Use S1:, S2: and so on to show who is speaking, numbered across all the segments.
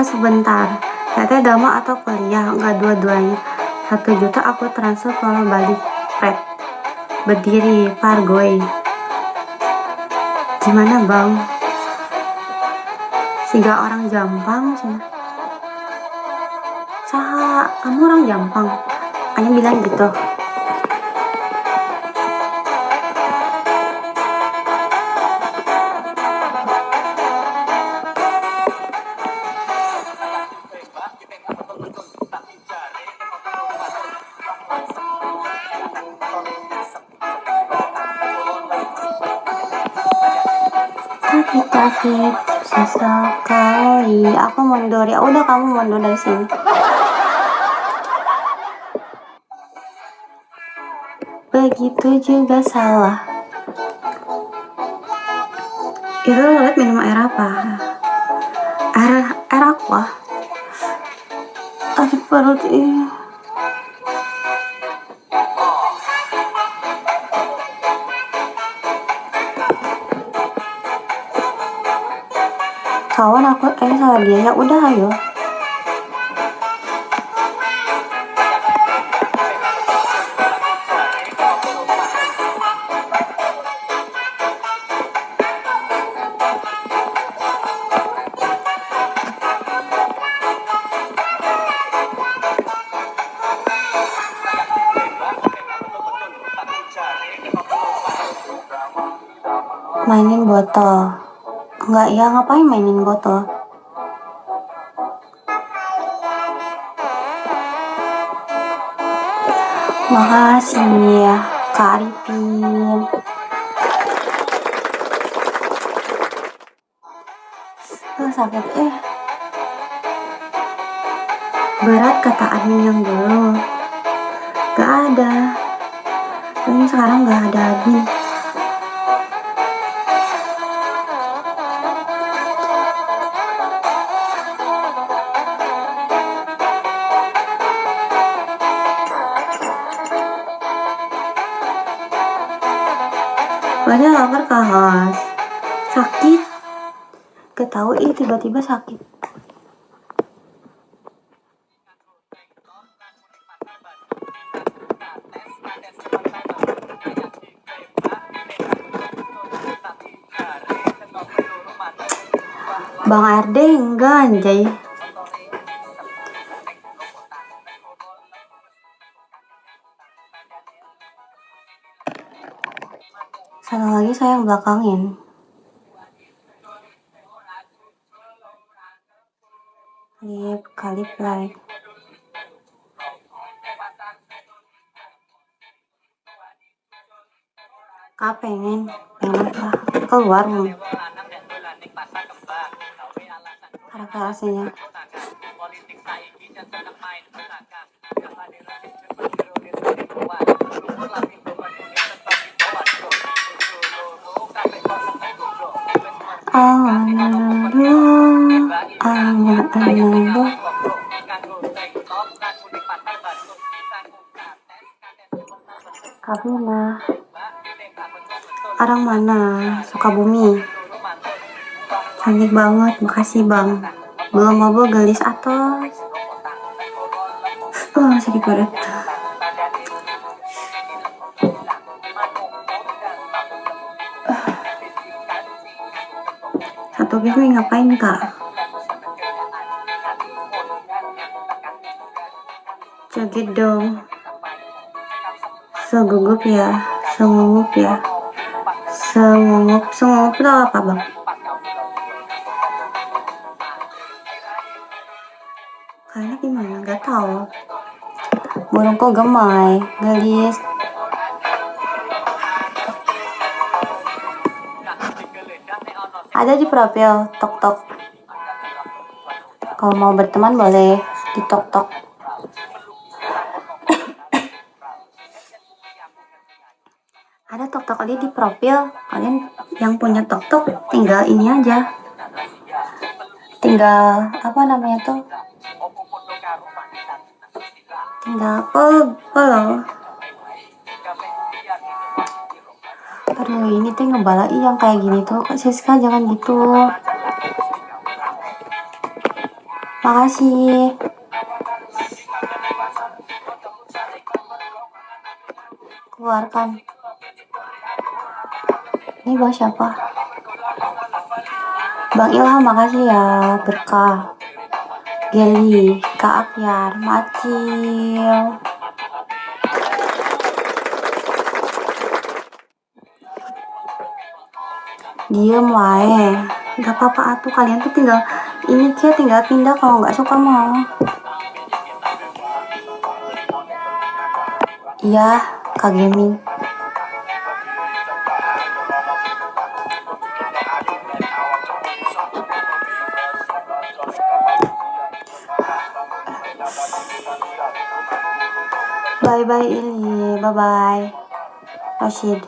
S1: sebentar. Teteh dama atau kuliah? Enggak, dua-duanya. 1 juta aku transfer kalau balik. Fred. Berdiri, Pargoy. Gimana bang? 3 orang Jampang sih. Saha, kamu orang Jampang? Makanya bilang gitu. Tapi sesekali aku mundur ya. Udah kamu mundur dari sini. Begitu juga salah. Itu lihat minum air apa? Air aqua. Aduh perut ini. Kawan aku salah dia ya udah ayo. Mainin botol. Enggak ya, ngapain mainin botol? Makasih ya Kak Arifin. Sakit berat kata admin yang dulu. Gak ada. Ini sekarang gak ada admin. Banyak lapar kahas. Sakit. Gak tahu tiba-tiba sakit. Bang RD enggak anjay. Satu lagi saya yang belakangin. Lip kali play. Kak pengen apa? Keluar nih. Rasanya. Kabina. Orang mana? Sukabumi. Cantik banget, makasih bang. Belum mau gelis atas. Sakit banget. Satu game ngapain kak? Joget dong. Segugup ya. Sengungup ya. Sengungup itu apa bang? Kayaknya gimana? Gak tahu. Burungku gemai, gelis. Ada di profil tok. Kalau mau berteman boleh di tok. Ada tok aja di profil. Kalian yang punya tok tinggal ini aja. Tinggal apa namanya tuh? Tinggal follow. Aduh ini tuh ngebalai yang kayak gini tuh. Kak Siska jangan gitu. Makasih. Keluarkan. Ini buat siapa? Bang Ilham, makasih ya. Berkah. Geli, Kak Akyar, Macil. Diem wae. Gak apa-apa atuh, kalian tuh tinggal ini kayak tinggal pindah kalau nggak suka mau. Iya, Kak Gaming. Bye-bye Ili, bye-bye Rashid.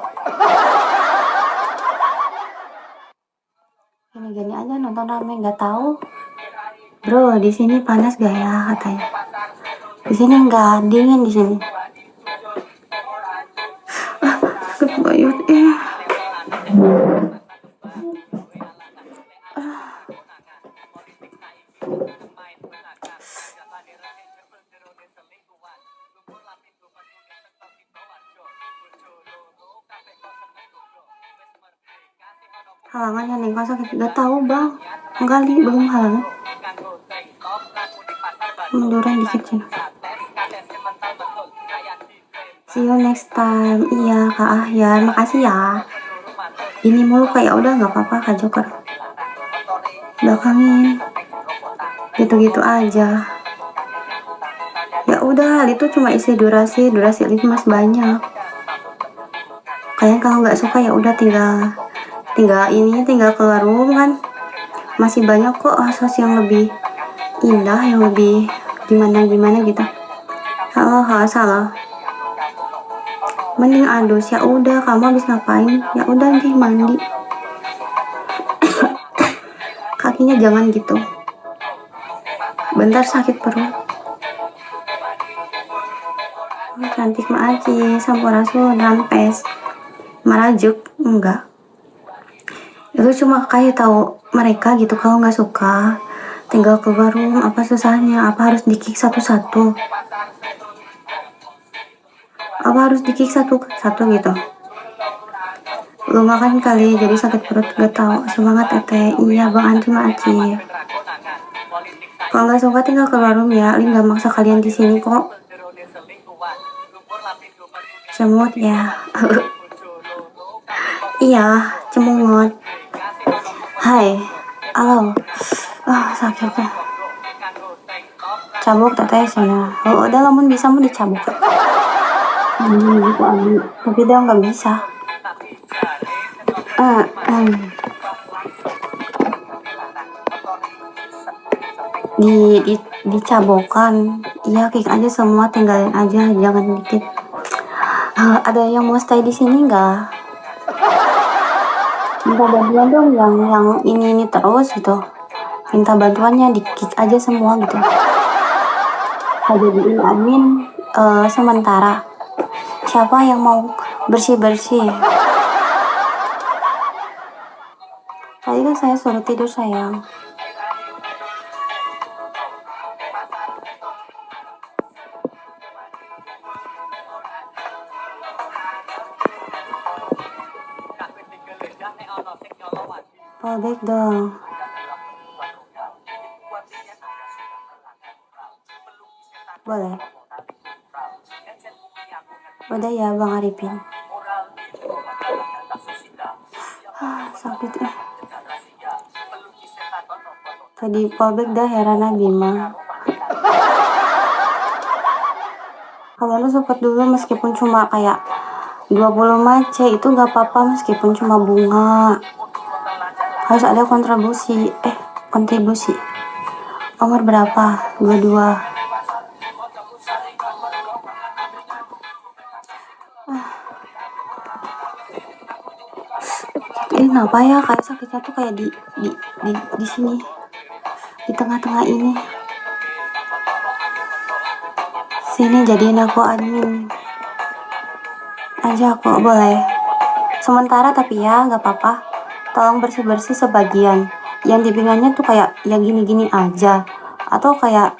S1: Gini-gini aja nonton rame, nggak tahu. Bro, di sini panas gak ya katanya? Di sini nggak, dingin di sini. Sakit banget Halangannya nih kok sakit? Gak tahu bang, enggak li, belum halangan. Munduran dikit sih. See you next time. Iya Kak Ahyan, makasih ya. Ini mulu kayak udah nggak apa-apa Kak Joker. Belakangin. Gitu-gitu aja. Ya udah, itu cuma isi durasi live mas banyak. Kalian kalau nggak suka ya udah tinggal keluar room kan. Masih banyak kok host yang lebih indah, yang lebih gimana gitu. Halo, mending adus. Ya udah, kamu habis ngapain? Ya udah deh mandi. Kakinya jangan gitu, bentar sakit perut. Cantik Maaci, Sampurasun, Rampes, Marajuk, enggak. Itu cuma kayak tahu mereka gitu, kalau nggak suka tinggal keluar room. Apa susahnya? Apa harus di-kick satu-satu? Apa harus di-kick satu-satu gitu? Lu makan kali jadi sakit perut, gak tahu. Semangat Tete. Iya Bang Andri Maaci. Kalau nggak suka tinggal keluar room ya. Lin gak maksa kalian di sini kok. Cemut ya. Iya, cemungut. Hai, halo. Sakitnya. Cabuk Teteh sana. Oh, udah lamun bisa mau dicabuk. Tapi dia nggak bisa. Dicabokan. Iya, kick aja semua, tinggalin aja, jangan dikit. Ada yang mau stay di sini nggak? Minta bantuan dong, yang ini terus gitu. Minta bantuannya, di kick aja semua gitu. Jadiin admin sementara. Siapa yang mau bersih? Tadi kan saya suruh tidur sayang. Fallback dong. Boleh. Udah ya Bang Arifin. Sakit Tadi fallback dah heran Bima. Kalau lu support dulu meskipun cuma kayak 20 mace itu gak apa-apa, meskipun cuma bunga. Harus ada kontribusi. Umur berapa? 22. Ini kenapa ya kayak sakitnya tuh kayak di sini, di tengah-tengah ini. Sini jadiin aku admin aja kok, boleh sementara tapi ya nggak apa-apa. Tolong bersih sebagian. Yang di pinggirnya tuh kayak ya gini-gini aja. atau kayak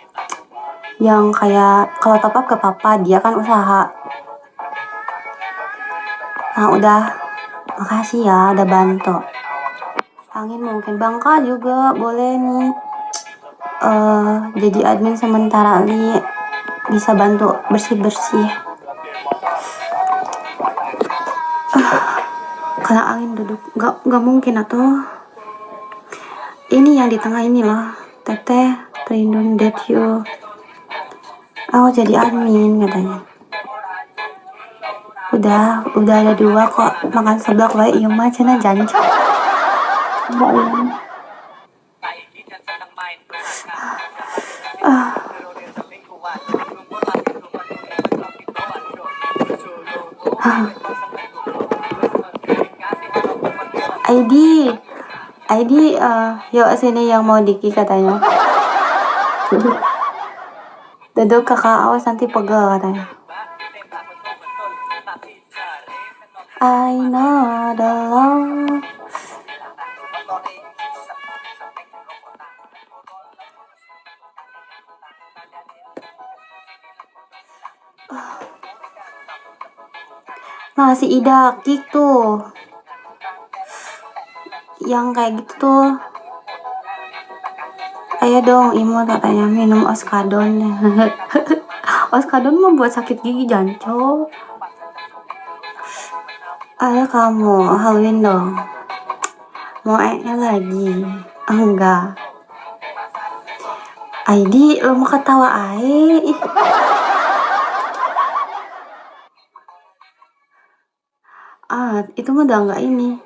S1: yang kayak kalau top up ke papa, dia kan usaha. Nah udah, makasih ya udah bantu. Angin mungkin Bangka juga boleh nih jadi admin sementara Li, bisa bantu bersih-bersih. Kalau angin duduk nggak mungkin atau ini yang di tengah ini loh, Teteh Trindun that you jadi admin katanya. Udah ada 2 kok, makan seblak wae ieu mah cenah jancu. ID yuk sini yang mau Diki katanya. Duduk kakak, awas nanti pegel katanya. I know the love. Nah si Ida gitu, yang kayak gitu tuh, ayo dong imut katanya minum oskadon. Oskadon membuat sakit gigi janco. Ayo kamu haluin dong, mau lagi enggak. ID lo mau ketawa ae. Itu mah udah enggak ini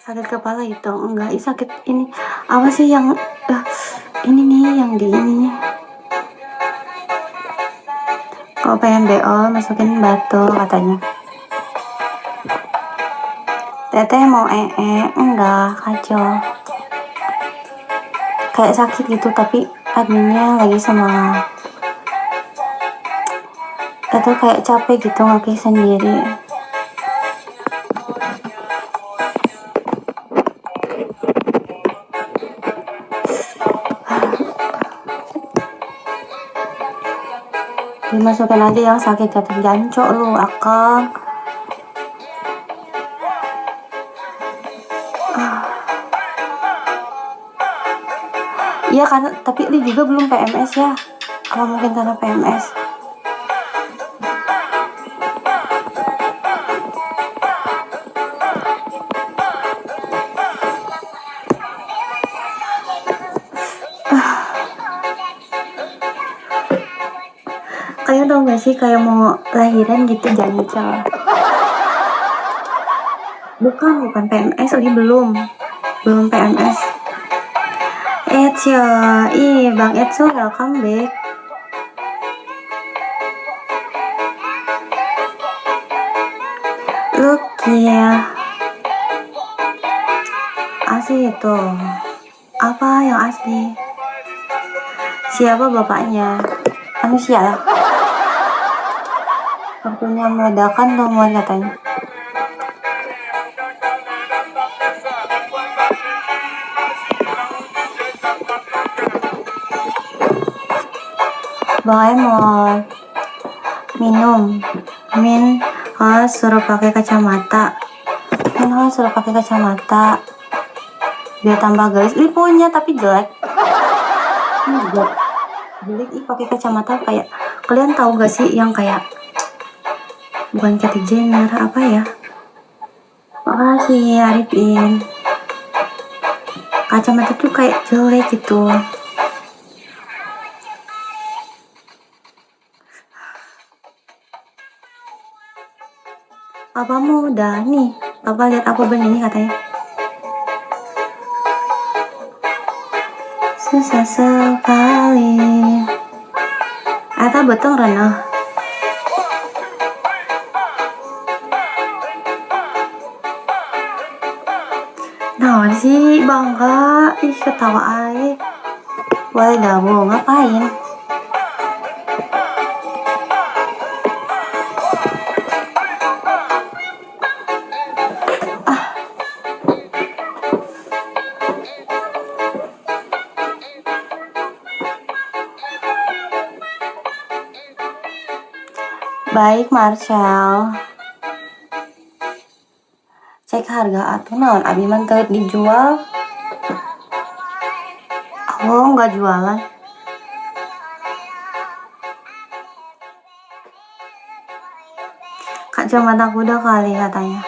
S1: sakit kepala itu enggak, sakit ini apa sih yang ini nih yang di ini. Kalau pengen BO masukin batu katanya. Teteh mau enggak, kacau. Kayak sakit gitu tapi adminnya lagi semangat. Itu kayak capek gitu ngaki sendiri. Dimasukin aja yang sakit kata jancok lu akang. Iya karena tapi ini juga belum PMS ya. Apa mungkin karena PMS? Kayak tau gak sih kayak mau lahiran gitu jancok. Bukan PMS, ini belum PMS. Etio, Bang Etio welcome back. Look ya, asli itu. Apa yang asli? Siapa bapaknya? Manusia lah. Waktunya meledakan nomor katanya. Bang mau minum suruh pakai kacamata. Suruh pakai kacamata biar tambah garis. Ini punya tapi jelek. Jelek pakai kacamata kayak kalian tahu gak sih yang kayak bukan Kylie Jenner apa ya? Makasih Arifin. Kacamata tuh kayak jelek gitu. Papa udah nih, Papa lihat aku begini katanya. Susah sekali. Eta betul renah. Nah sih bangga, ketawa aja. Wah dah mau ngapain? Baik Marcel. Cek harga atuh naon abi mah teu dijual. Oh, nggak jualan. Kacamata kuda kali katanya.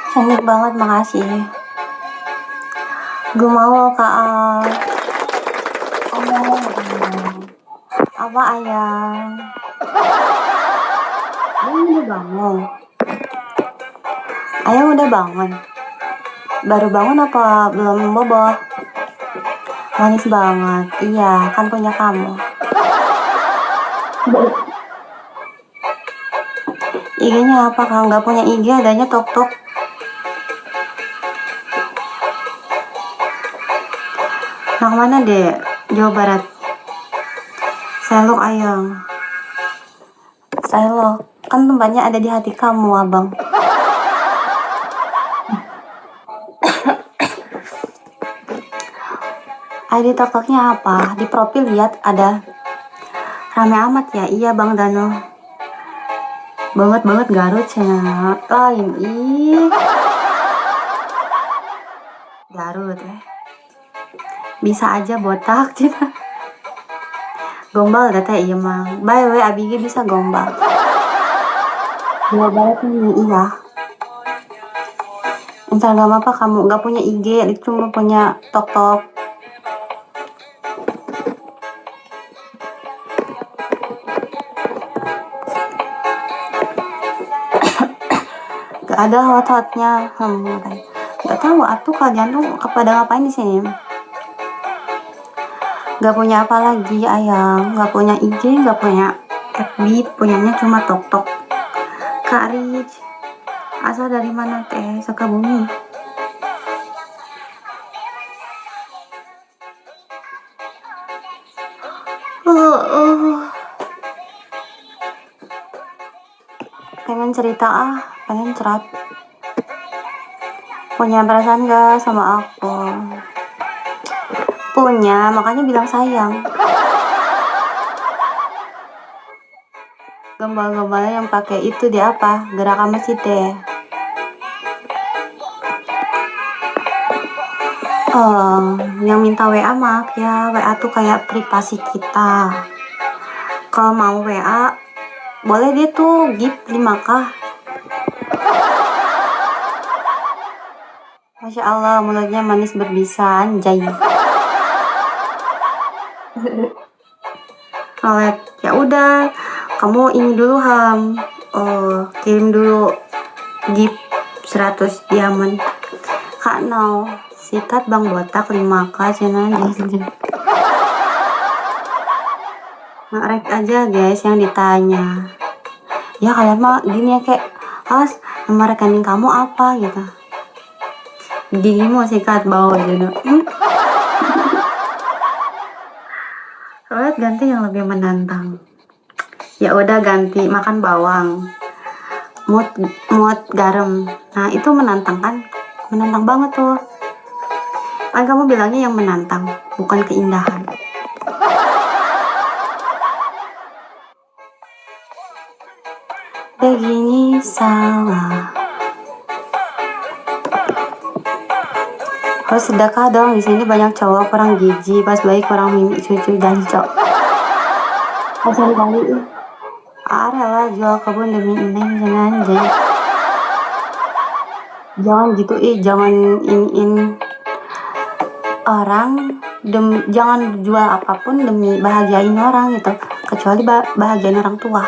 S1: Cantik banget, makasih. Gue mau kak. Oh, apa ayang? Ayang udah bangun. Ayang udah bangun. Baru bangun apa belum bobo? Manis banget. Iya, kan punya kamu. IG-nya apa? Kalau nggak punya IG adanya tok-tok. Nah, mana deh? Jawa Barat. Selok ayang. Selok. Kan tempatnya ada di hati kamu, abang. ID TikToknya apa? Di profil lihat ada. Rame amat ya? Iya Bang Dano. Banget Garut cina. Lain ih. Garut bisa aja botak cina. Gombal dah teh iya mah. By the way abigi bisa gombal. Jawa Barat ini iya. Instagram apa kamu? Gak punya IG, cuma punya TikTok. Gak ada hot-hotnya. Gak tahu atuh kalian tuh kepada ngapain di sini. Gak punya apa lagi ayang, gak punya IG, gak punya FB, punyanya cuma TikTok. Kak Rich, asal dari mana teh? Sukabumi. Pengen cerita pengen cerat. Punya perasaan gak sama aku? Punya, makanya bilang sayang. Gombal-gombalnya yang pakai itu dia apa? Gerakan masih teh. Yang minta WA maaf ya, WA tuh kayak privasi kita. Kalau mau WA, boleh dia tuh gift 5K. Masya Allah, mulutnya manis berbisa, anjay. Ya udah, kamu ini dulu ham. Kirim dulu gift 100 diamond. Kak Nau, sikat Bang Botak 5K cina anjay. Ngerek aja guys yang ditanya. Ya kalian mah gini ya kayak, Has, nama rekening kamu apa gitu. Gigimu sikat bawah gitu. Lihat ganti yang lebih menantang. Ya udah ganti makan bawang. Mut garam. Nah, itu menantang kan? Menantang banget tuh. Kan kamu bilangnya yang menantang, bukan keindahan. Begini salah. Harus sedekah dong, di sini banyak cowok kurang gizi, pas baik kurang mimik cucu jancok. Asal kali lah jual kebun demi neng jangan jangan gitu jangan in orang jangan jual apapun demi bahagiain orang gitu, kecuali bahagiain orang tua.